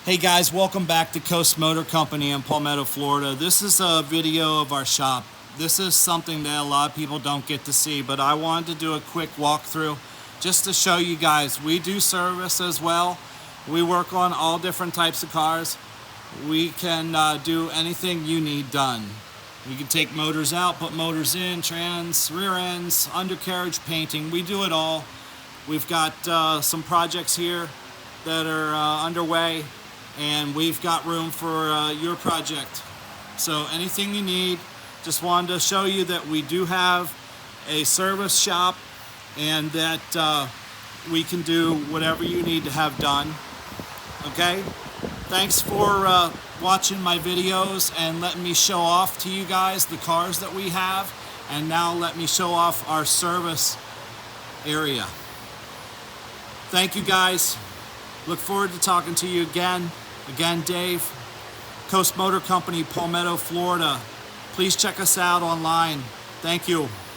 Hey guys, welcome back to Coast Motor Company in Palmetto, Florida. This is a video of our shop. This is something that a lot of people don't get to see, but I wanted to do a quick walkthrough just to show you guys. We do service as well. We work on all different types of cars. We can do anything you need done. We can take motors out, put motors in, trans, rear ends, undercarriage, painting. We do it all. We've got some projects here that are underway, and we've got room for your project. So anything you need, just wanted to show you that we do have a service shop and that we can do whatever you need to have done. Okay? Thanks for watching my videos and letting me show off to you guys the cars that we have. And now let me show off our service area. Thank you guys. Look forward to talking to you again. Again, Dave, Coast Motor Company, Palmetto, Florida. Please check us out online. Thank you.